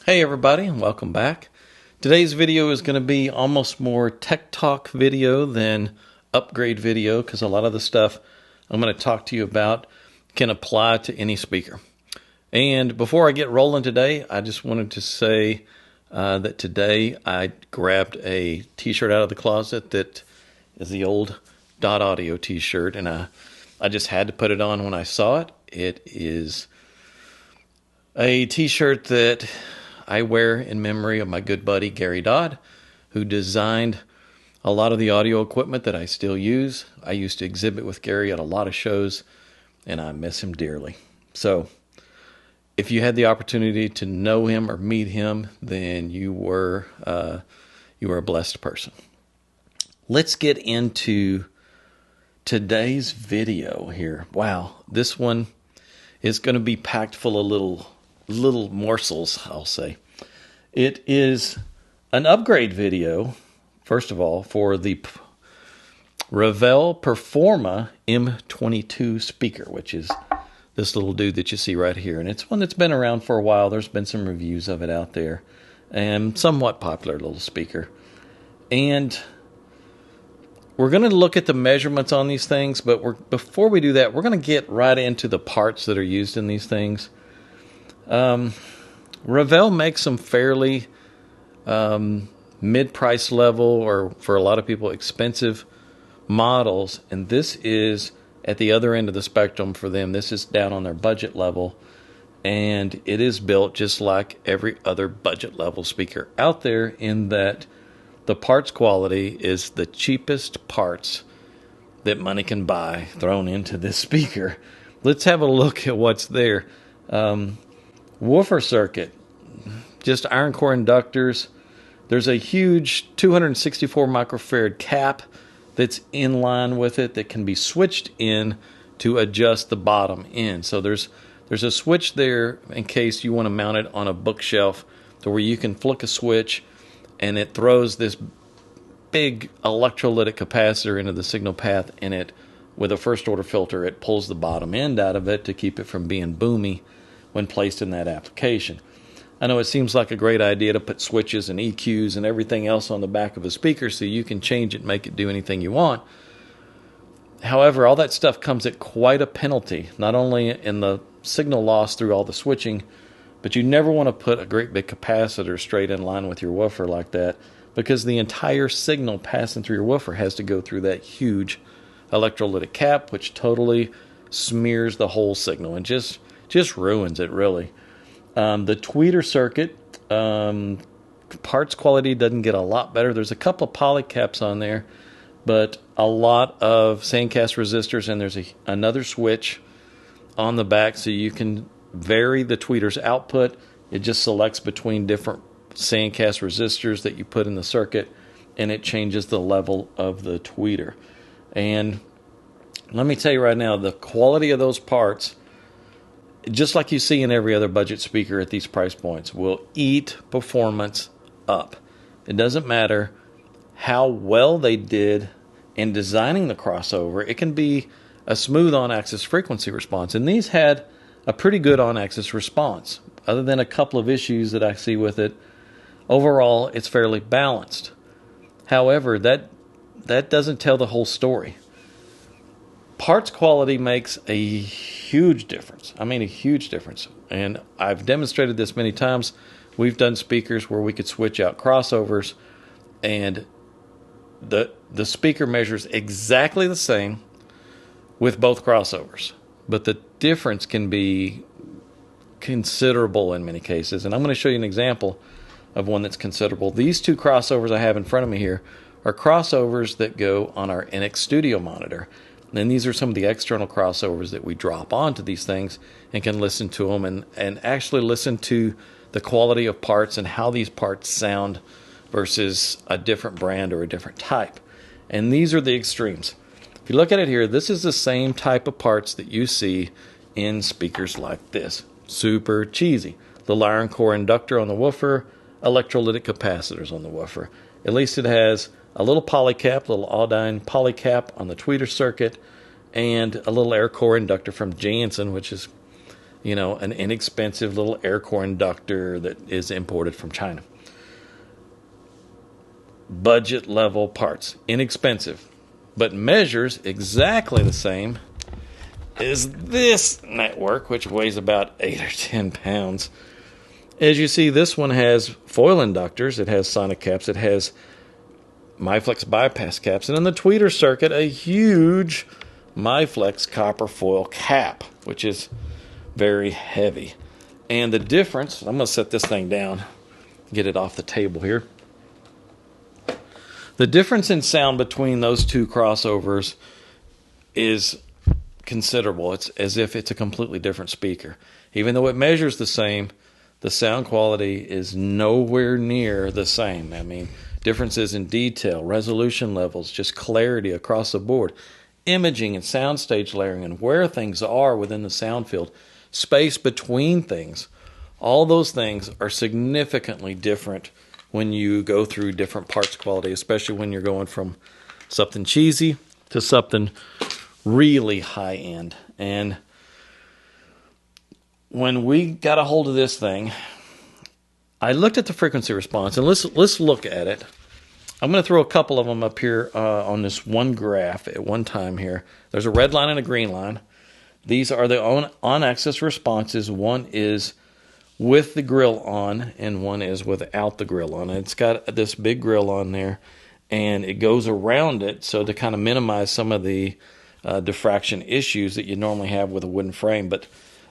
Hey everybody, and welcome back. Today's video is going to be almost more tech talk video than upgrade video because a lot of the stuff I'm going to talk to you about can apply to any speaker. And before I get rolling today, I just wanted to say that today I grabbed a t-shirt out of the closet that is the old Dot Audio t-shirt, and I just had to put it on when I saw it. It is a t-shirt that I wear in memory of my good buddy Gary Dodd, who designed a lot of the audio equipment that I still use. I used to exhibit with Gary at a lot of shows, and I miss him dearly. So if you had the opportunity to know him or meet him, then you were a blessed person. Let's get into today's video here. Wow, this one is going to be packed full of little morsels, I'll say. It is an upgrade video, first of all, for the Revel Performa M22 speaker, which is this little dude that you see right here. And it's one that's been around for a while. There's been some reviews of it out there, and somewhat popular little speaker. And we're going to look at the measurements on these things, but before we do that, we're going to get right into the parts that are used in these things. Revel makes some fairly mid-price level, or for a lot of people, expensive models, and this is at the other end of the spectrum for them. This is down on their budget level, and it is built just like every other budget level speaker out there, in that the parts quality is the cheapest parts that money can buy thrown into this speaker. Let's have a look at what's there. Woofer circuit, just iron core inductors. There's a huge 264 microfarad cap that's in line with it that can be switched in to adjust the bottom end. So there's a switch there in case you want to mount it on a bookshelf, to where you can flick a switch and it throws this big electrolytic capacitor into the signal path, and it, with a first order filter, it pulls the bottom end out of it to keep it from being boomy when placed in that application. I know it seems like a great idea to put switches and EQs and everything else on the back of a speaker so you can change it and make it do anything you want. However, all that stuff comes at quite a penalty, not only in the signal loss through all the switching, but you never want to put a great big capacitor straight in line with your woofer like that, because the entire signal passing through your woofer has to go through that huge electrolytic cap, which totally smears the whole signal and just ruins it, really. The tweeter circuit, parts quality doesn't get a lot better. There's a couple of poly caps on there, but a lot of sandcast resistors, and there's another switch on the back so you can vary the tweeter's output. It just selects between different sandcast resistors that you put in the circuit, and it changes the level of the tweeter. And let me tell you right now, the quality of those parts, just like you see in every other budget speaker at these price points, will eat performance up. It doesn't matter how well they did in designing the crossover. It can be a smooth on-axis frequency response, and these had a pretty good on-axis response. Other than a couple of issues that I see with it, overall it's fairly balanced. However, that doesn't tell the whole story. Parts quality makes a huge difference. I mean, a huge difference. And I've demonstrated this many times. We've done speakers where we could switch out crossovers, and the speaker measures exactly the same with both crossovers, but the difference can be considerable in many cases. And I'm going to show you an example of one that's considerable. These two crossovers I have in front of me here are crossovers that go on our NX Studio monitor. And these are some of the external crossovers that we drop onto these things and can listen to them and actually listen to the quality of parts and how these parts sound versus a different brand or a different type. And these are the extremes. If you look at it here, this is the same type of parts that you see in speakers like this. Super cheesy. Little iron core inductor on the woofer, electrolytic capacitors on the woofer. At least it has a little poly cap, little Aldine poly cap on the tweeter circuit, and a little air core inductor from Jansen, which is an inexpensive little air core inductor that is imported from China. Budget level parts, inexpensive, but measures exactly the same as this network, which weighs about 8 or 10 pounds. As you see, this one has foil inductors, it has sonic caps, it has MyFlex bypass caps, and in the tweeter circuit, a huge MyFlex copper foil cap, which is very heavy. And the difference, I'm going to set this thing down, get it off the table here. The difference in sound between those two crossovers is considerable. It's as if it's a completely different speaker. Even though it measures the same, the sound quality is nowhere near the same. I mean, differences in detail, resolution levels, just clarity across the board, imaging and soundstage layering, and where things are within the sound field, space between things. All those things are significantly different when you go through different parts quality, especially when you're going from something cheesy to something really high end. And when we got a hold of this thing, I looked at the frequency response, and let's look at it. I'm going to throw a couple of them up here on this one graph at one time here. There's a red line and a green line. These are the on-axis responses. One is with the grill on, and one is without the grill on. It's got this big grill on there, and it goes around it so to kind of minimize some of the diffraction issues that you normally have with a wooden frame. But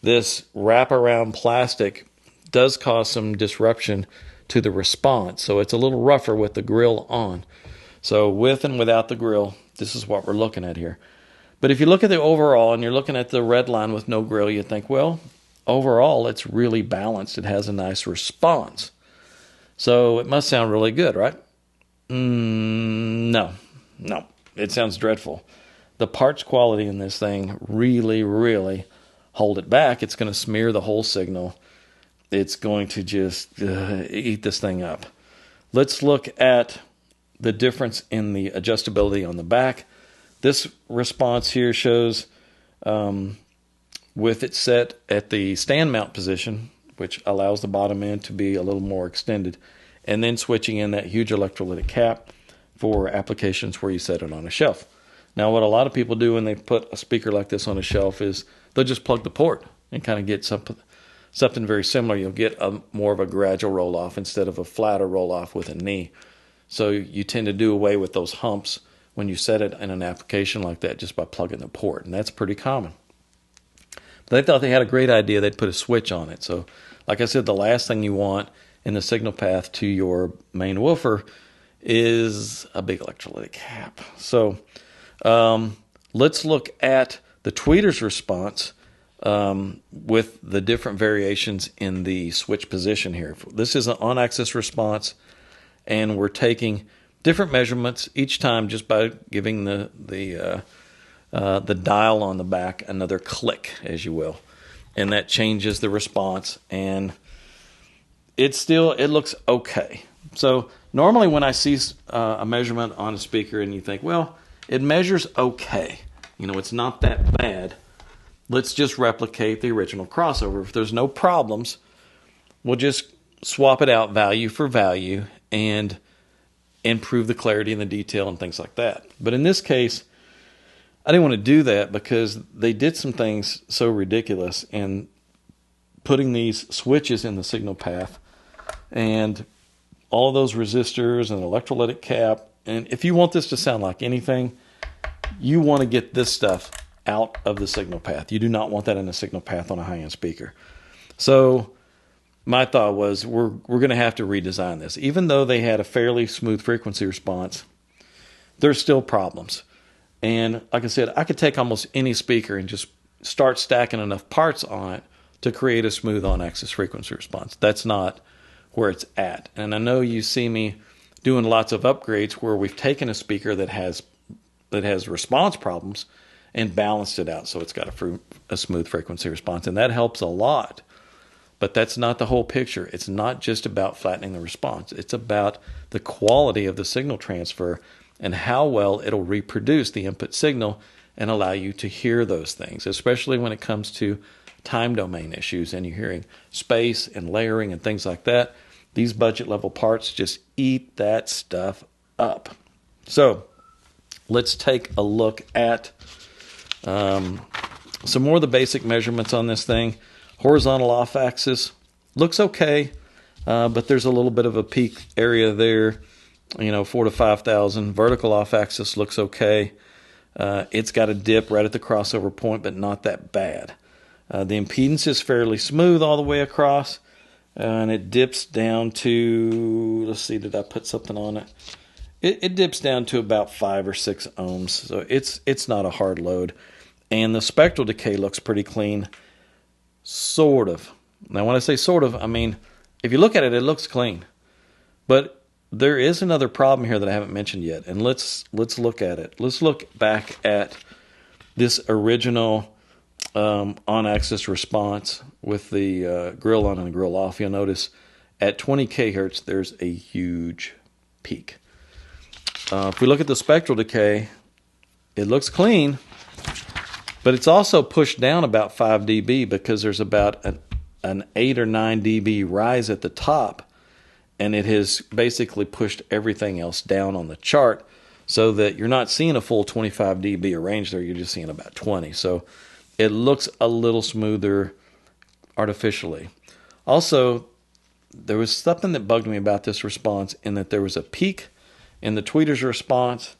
this wraparound plastic does cause some disruption to the response, so it's a little rougher with the grill on. So with and without the grill, this is what we're looking at here. But if you look at the overall and you're looking at the red line with no grill, you think, well, overall it's really balanced. It has a nice response. So it must sound really good, right? No. It sounds dreadful. The parts quality in this thing really, really hold it back. It's going to smear the whole signal. It's going to just eat this thing up. Let's look at the difference in the adjustability on the back. This response here shows with it set at the stand mount position, which allows the bottom end to be a little more extended, and then switching in that huge electrolytic cap for applications where you set it on a shelf. Now, what a lot of people do when they put a speaker like this on a shelf is they'll just plug the port and kind of get something very similar. You'll get more of a gradual roll-off instead of a flatter roll-off with a knee. So you tend to do away with those humps when you set it in an application like that just by plugging the port, and that's pretty common. But they thought they had a great idea. They'd put a switch on it. So, like I said, the last thing you want in the signal path to your main woofer is a big electrolytic cap. So let's look at the tweeter's response with the different variations in the switch position here. This is an on-axis response, and we're taking different measurements each time just by giving the dial on the back another click, as you will, and that changes the response, and it looks okay. So normally when I see a measurement on a speaker and you think, well, it measures okay, it's not that bad, let's just replicate the original crossover. If there's no problems, we'll just swap it out value for value and improve the clarity and the detail and things like that. But in this case, I didn't want to do that because they did some things so ridiculous in putting these switches in the signal path and all those resistors and electrolytic cap. And if you want this to sound like anything, you want to get this stuff out of the signal path. You do not want that in a signal path on a high-end speaker. So my thought was we're going to have to redesign this. Even though they had a fairly smooth frequency response, there's still problems. And like I said, I could take almost any speaker and just start stacking enough parts on it to create a smooth on-axis frequency response. That's not where it's at. And I know you see me doing lots of upgrades where we've taken a speaker that has response problems and balanced it out so it's got a smooth frequency response. And that helps a lot. But that's not the whole picture. It's not just about flattening the response. It's about the quality of the signal transfer and how well it'll reproduce the input signal and allow you to hear those things, especially when it comes to time domain issues and you're hearing space and layering and things like that, these budget level parts just eat that stuff up. So let's take a look at some more of the basic measurements on this thing. Horizontal off axis looks okay, but there's a little bit of a peak area there, 4 to 5,000. Vertical off axis looks okay. It's got a dip right at the crossover point, but not that bad. The impedance is fairly smooth all the way across, and it dips down to, let's see, did I put something on it? It dips down to about 5 or 6 ohms, so it's not a hard load. And the spectral decay looks pretty clean, sort of. Now, when I say sort of, I mean, if you look at it, it looks clean. But there is another problem here that I haven't mentioned yet, and let's look at it. Let's look back at this original on-axis response with the grill on and the grill off. You'll notice at 20 kHz, there's a huge peak. If we look at the spectral decay, it looks clean, but it's also pushed down about 5 dB because there's about an 8 or 9 dB rise at the top, and it has basically pushed everything else down on the chart so that you're not seeing a full 25 dB of range there, you're just seeing about 20. So it looks a little smoother artificially. Also, there was something that bugged me about this response in that there was a peak in the tweeter's response.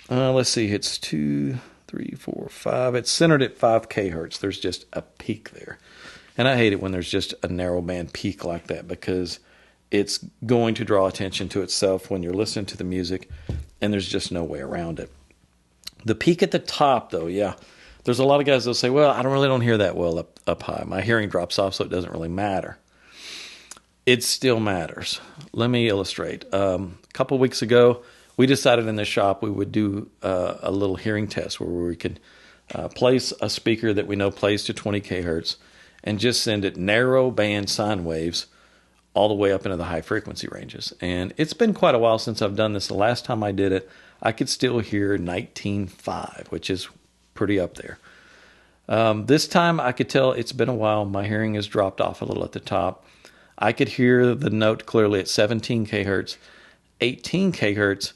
Let's see, it's 2, 3, 4, 5. It's centered at 5 kHz. There's just a peak there. And I hate it when there's just a narrow band peak like that because it's going to draw attention to itself when you're listening to the music, and there's just no way around it. The peak at the top, though, yeah. There's a lot of guys that'll say, well, I don't hear that well up high. My hearing drops off, so it doesn't really matter. It still matters. Let me illustrate. A couple weeks ago, we decided in the shop we would do a little hearing test where we could place a speaker that we know plays to 20 kHz and just send it narrow band sine waves all the way up into the high frequency ranges. And it's been quite a while since I've done this. The last time I did it, I could still hear 19.5, which is pretty up there. This time I could tell it's been a while. My hearing has dropped off a little at the top. I could hear the note clearly at 17 kHz. 18 kHz,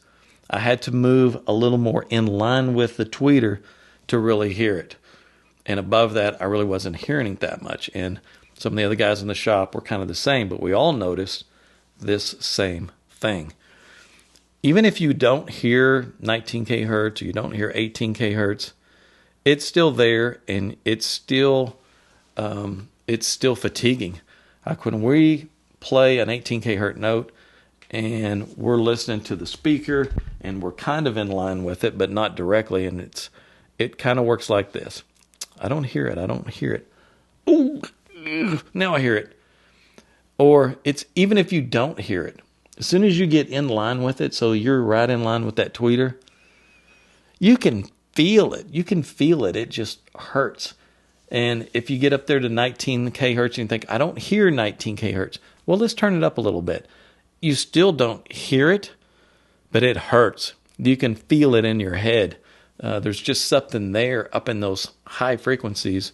I had to move a little more in line with the tweeter to really hear it. And above that, I really wasn't hearing it that much. And some of the other guys in the shop were kind of the same, but we all noticed this same thing. Even if you don't hear 19 kHz or you don't hear 18 kHz, it's still there, and it's still fatiguing. Like when we play an 18 kHz note and we're listening to the speaker and we're kind of in line with it, but not directly, and it kind of works like this. I don't hear it. Ooh, now I hear it. Or it's even if you don't hear it, as soon as you get in line with it, so you're right in line with that tweeter, you can feel it. It just hurts. And if you get up there to 19 kHz and you think, I don't hear 19 kHz, well, let's turn it up a little bit. You still don't hear it, but it hurts. You can feel it in your head. There's just something there up in those high frequencies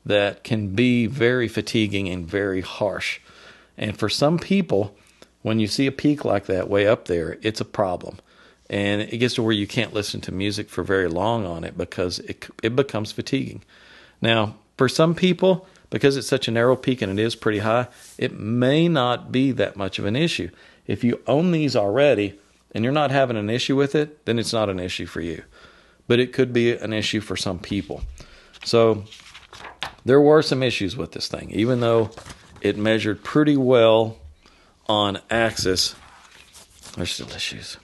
that can be very fatiguing and very harsh. And for some people, when you see a peak like that way up there, it's a problem. And it gets to where you can't listen to music for very long on it because it becomes fatiguing. Now, for some people, because it's such a narrow peak and it is pretty high, it may not be that much of an issue. If you own these already and you're not having an issue with it, then it's not an issue for you. But it could be an issue for some people. So there were some issues with this thing. Even though it measured pretty well on axis, there's still issues.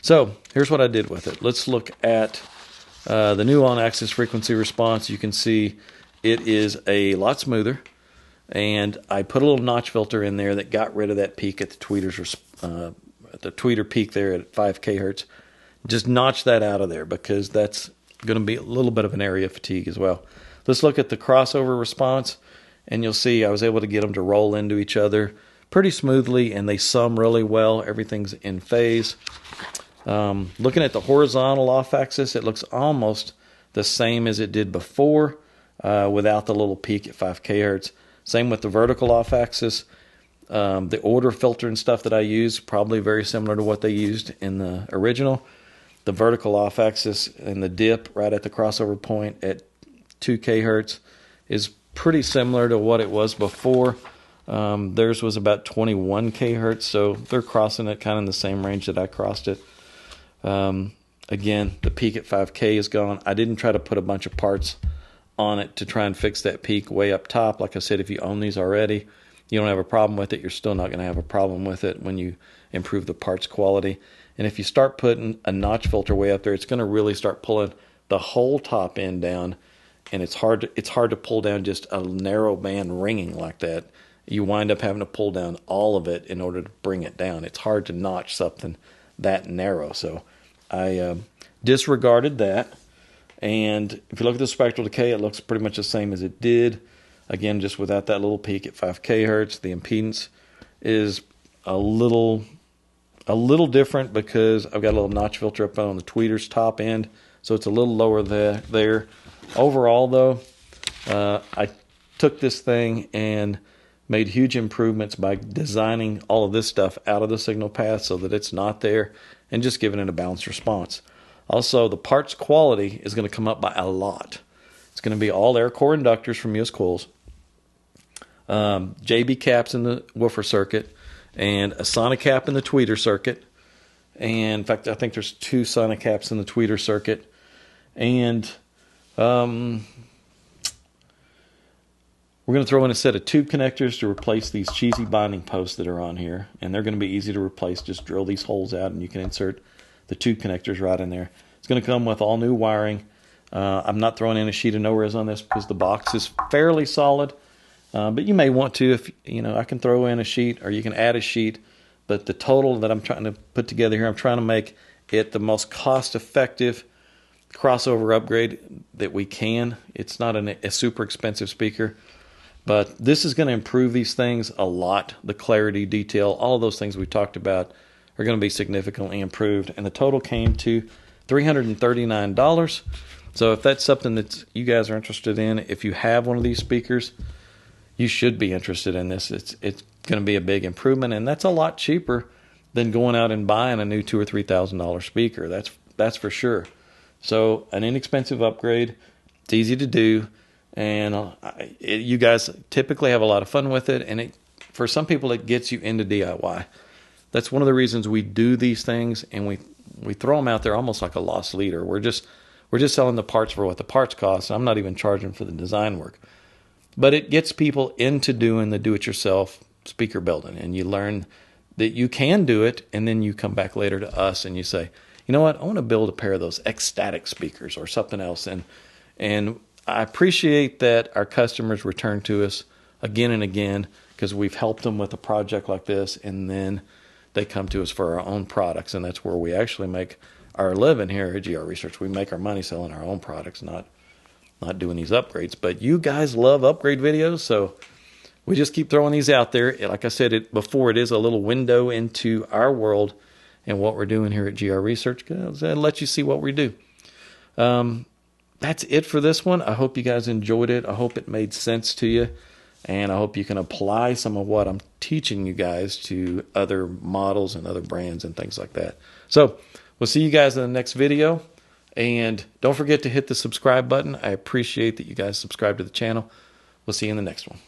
So here's what I did with it. Let's look at the new on-axis frequency response. You can see it is a lot smoother, and I put a little notch filter in there that got rid of that peak at the tweeter peak there at 5 kHz. Just notch that out of there because that's going to be a little bit of an area of fatigue as well. Let's look at the crossover response, and you'll see I was able to get them to roll into each other pretty smoothly, and they sum really well. Everything's in phase. Looking at the horizontal off-axis, it looks almost the same as it did before. without the little peak at 5 kHz. Same with the vertical off-axis. The order filter and stuff that I use, probably very similar to what they used in the original. The vertical off-axis and the dip right at the crossover point at 2 kHz is pretty similar to what it was before. Theirs was about 21 kHz, so they're crossing it kind of in the same range that I crossed it. Again, the peak at 5K is gone. I didn't try to put a bunch of parts on it to try and fix that peak way up top. Like I said, if you own these already, you don't have a problem with it. You're still not going to have a problem with it when you improve the parts quality. And if you start putting a notch filter way up there, it's going to really start pulling the whole top end down, and it's hard to pull down just a narrow band ringing like that. You wind up having to pull down all of it in order to bring it down. It's hard to notch something that narrow. So I disregarded that. And if you look at the spectral decay, it looks pretty much the same as it did. Again, just without that little peak at 5 kHz. The impedance is a little different because I've got a little notch filter up on the tweeter's top end, so it's a little lower there. Overall, though, I took this thing and made huge improvements by designing all of this stuff out of the signal path so that it's not there and just giving it a balanced response. Also, the parts quality is going to come up by a lot. It's going to be all air core inductors from US Coils, JB caps in the woofer circuit, and a sonic cap in the tweeter circuit. And in fact, I think there's 2 sonic caps in the tweeter circuit. And we're going to throw in a set of tube connectors to replace these cheesy binding posts that are on here. And they're going to be easy to replace. Just drill these holes out and you can insert the tube connectors right in there. It's going to come with all new wiring. I'm not throwing in a sheet of no-res on this because the box is fairly solid. But you may want to, if I can throw in a sheet or you can add a sheet. But the total that I'm trying to put together here, I'm trying to make it the most cost-effective crossover upgrade that we can. It's not a super expensive speaker, but this is going to improve these things a lot. The clarity, detail, all of those things we talked about are going to be significantly improved. And the total came to $339. So if that's something that you guys are interested in, if you have one of these speakers, you should be interested in this. It's going to be a big improvement, and that's a lot cheaper than going out and buying a new $2,000 or $3,000 speaker. That's for sure. So an inexpensive upgrade. It's easy to do, and you guys typically have a lot of fun with it. And for some people, it gets you into DIY. That's one of the reasons we do these things, and we throw them out there almost like a lost leader. We're just selling the parts for what the parts cost. I'm not even charging for the design work. But it gets people into doing the do-it-yourself speaker building, and you learn that you can do it, and then you come back later to us and you say, you know what, I want to build a pair of those ecstatic speakers or something else. And I appreciate that our customers return to us again and again because we've helped them with a project like this, and then they come to us for our own products, and that's where we actually make our living here at GR Research. We make our money selling our own products, not doing these upgrades. But you guys love upgrade videos, so we just keep throwing these out there. Like I said before, it is a little window into our world and what we're doing here at GR Research. It'll let you see what we do. That's it for this one. I hope you guys enjoyed it. I hope it made sense to you, and I hope you can apply some of what I'm teaching you guys to other models and other brands and things like that. So we'll see you guys in the next video. And don't forget to hit the subscribe button. I appreciate that you guys subscribe to the channel. We'll see you in the next one.